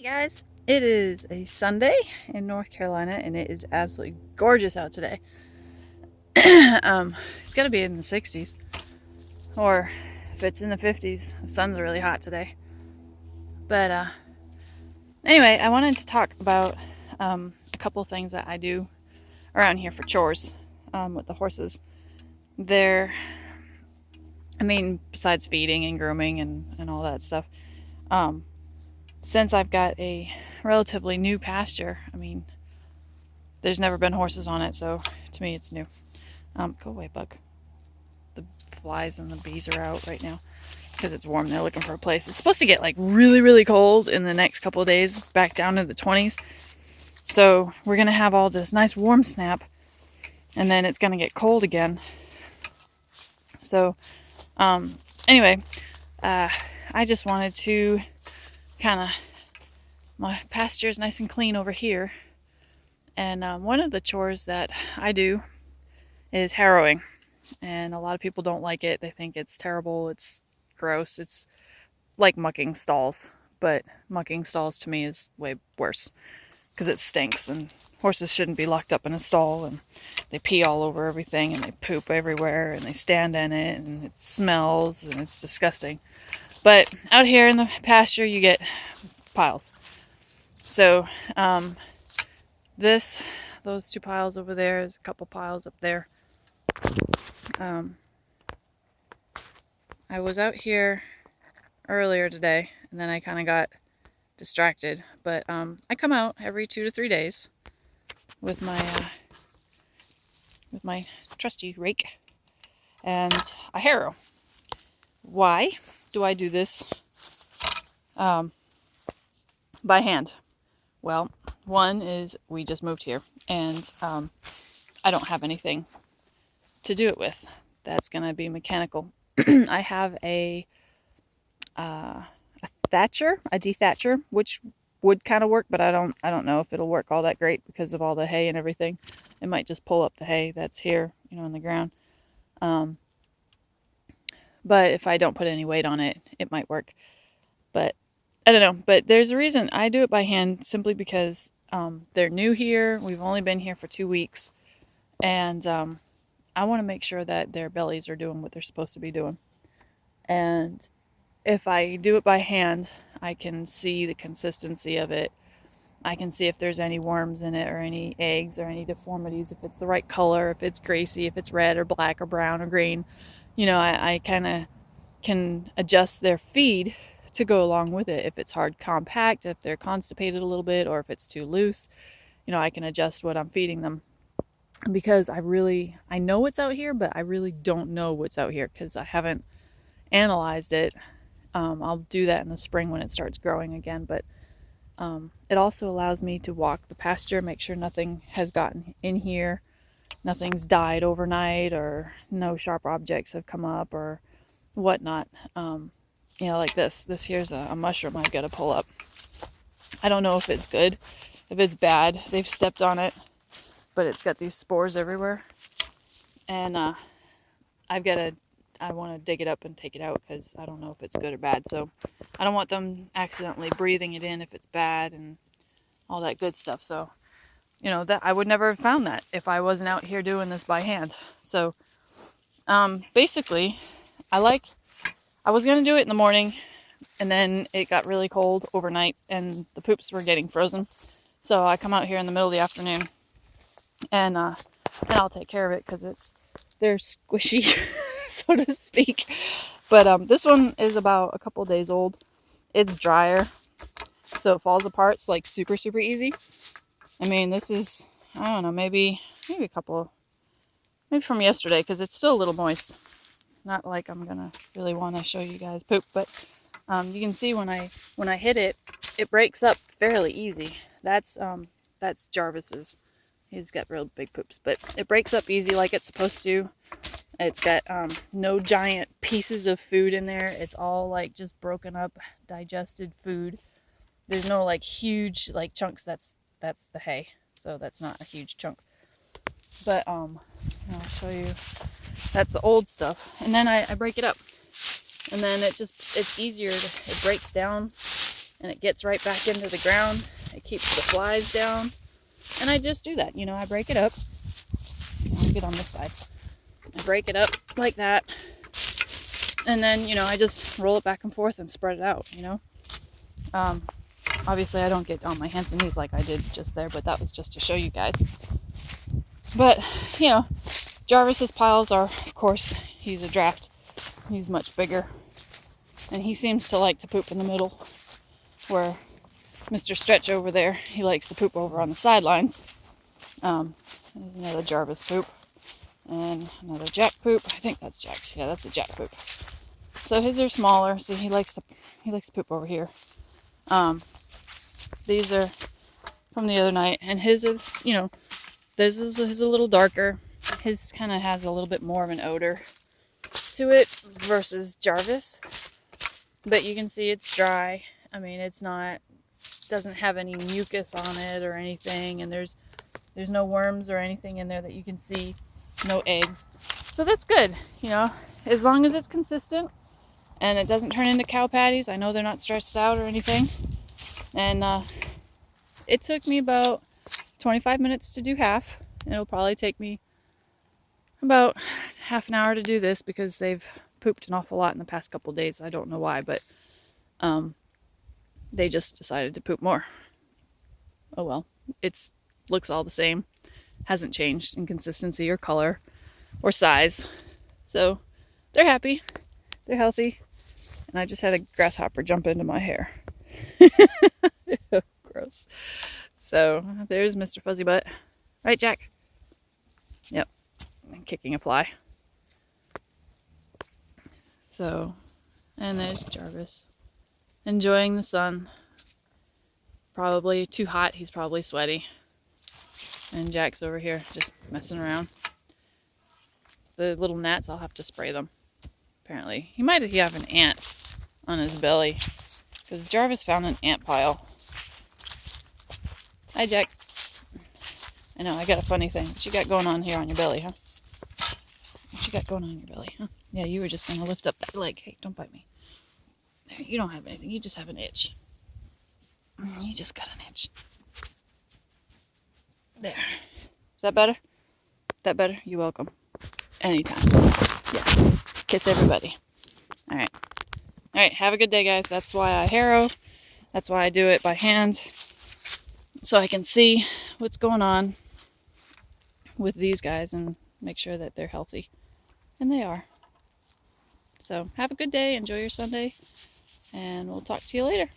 Hey guys, it is a Sunday in North Carolina and it is absolutely gorgeous out today. It's gonna be in the 60s, or if it's in the 50s, the sun's really hot today. But anyway, I wanted to talk about a couple things that I do around here for chores with the horses. They're, besides feeding and grooming and all that stuff, since I've got a relatively new pasture, there's never been horses on it, so to me it's new. Go away, bug. The flies and the bees are out right now because it's warm. They're looking for a place. It's supposed to get like really, really cold in the next couple of days, back down to the 20s. So we're going to have all this nice warm snap, and then it's going to get cold again. So, anyway, I just wanted to my pasture is nice and clean over here. And one of the chores that I do is harrowing. And a lot of people don't like it. They think it's terrible, it's gross, it's like mucking stalls. But mucking stalls to me is way worse because it stinks, and horses shouldn't be locked up in a stall, and they pee all over everything and they poop everywhere and they stand in it and it smells and it's disgusting. But out here in the pasture you get piles. So those two piles over there, there's a couple piles up there. I was out here earlier today and then I kind of got distracted, but I come out every 2 to 3 days with my trusty rake and a harrow. Why do I do this by hand? Well, one is we just moved here and I don't have anything to do it with. That's gonna be mechanical. I have a dethatcher, which would kind of work, but I don't know if it'll work all that great because of all the hay and everything. It might just pull up the hay that's here, in the ground. But if I don't put any weight on it, it might work. But I don't know. But there's a reason I do it by hand, simply because they're new here. We've only been here for 2 weeks, and I want to make sure that their bellies are doing what they're supposed to be doing. And if I do it by hand, I can see the consistency of it. I can see if there's any worms in it or any eggs or any deformities, if it's the right color, if it's greasy, if it's red or black or brown or green. I kind of can adjust their feed to go along with it. If it's hard, compact, if they're constipated a little bit, or if it's too loose, I can adjust what I'm feeding them. Because I know what's out here, but I really don't know what's out here because I haven't analyzed it. I'll do that in the spring when it starts growing again, but it also allows me to walk the pasture, make sure nothing has gotten in here, nothing's died overnight, or no sharp objects have come up or whatnot. Like this here's a mushroom I've got to pull up. I don't know if it's good, if it's bad. They've stepped on it, but it's got these spores everywhere, and I want to dig it up and take it out because I don't know if it's good or bad. So I don't want them accidentally breathing it in if it's bad and all that good stuff. So, that I would never have found that if I wasn't out here doing this by hand. So basically, I was going to do it in the morning, and then it got really cold overnight and the poops were getting frozen. So I come out here in the middle of the afternoon and I'll take care of it because they're squishy, so to speak. But this one is about a couple days old. It's drier, so it falls apart. It's like super, super easy. This is, I don't know, maybe maybe from yesterday because it's still a little moist. Not like I'm gonna really want to show you guys poop, but you can see when I hit it, it breaks up fairly easy. That's Jarvis's. He's got real big poops, but it breaks up easy like it's supposed to. It's got no giant pieces of food in there. It's all like just broken up, digested food. There's no like huge like chunks. That's the hay, so that's not a huge chunk. But I'll show you. That's the old stuff, and then I break it up, and then it's easier. It breaks down and it gets right back into the ground. It keeps the flies down. And I just do that, you know, I break it up. I'll get on this side. I break it up like that. And then, you know, I just roll it back and forth and spread it out, you know. Obviously I don't get on my hands and knees like I did just there, but that was just to show you guys. But, you know, Jarvis's piles are, of course, he's a draft. He's much bigger. And he seems to like to poop in the middle, where Mr. Stretch over there, he likes to poop over on the sidelines. There's another Jarvis poop. And another Jack poop. I think that's Jack's. Yeah, that's a Jack poop. So his are smaller. See, he likes to poop over here. These are from the other night, and his is, you know, this is a little darker. His kind of has a little bit more of an odor to it versus Jarvis. But you can see it's dry. I mean, it's not, doesn't have any mucus on it or anything, and there's no worms or anything in there that you can see. No eggs. So that's good, you know, as long as it's consistent and it doesn't turn into cow patties. I know they're not stressed out or anything. And it took me about 25 minutes to do half. And it'll probably take me about half an hour to do this because they've pooped an awful lot in the past couple days. I don't know why, but they just decided to poop more. Oh well, it's looks all the same. Hasn't changed in consistency or color or size. So they're happy. They're healthy. And I just had a grasshopper jump into my hair. Gross. So there's Mr. Fuzzy Butt. Right, Jack? Yep. I'm kicking a fly. So, and there's Jarvis. Enjoying the sun. Probably too hot. He's probably sweaty. And Jack's over here just messing around. The little gnats, I'll have to spray them. Apparently. He might have an ant on his belly. Because Jarvis found an ant pile. Hi, Jack. I know, I got a funny thing. What you got going on here on your belly, huh? What you got going on your belly, huh? Yeah, you were just going to lift up that leg. Hey, don't bite me. There, you don't have anything. You just have an itch. You just got an itch. There. Is that better? That better? You're welcome. Anytime. Yeah. Kiss everybody. Alright. Alright, have a good day, guys. That's why I harrow. That's why I do it by hand. So I can see what's going on with these guys and make sure that they're healthy. And they are. So have a good day. Enjoy your Sunday. And we'll talk to you later.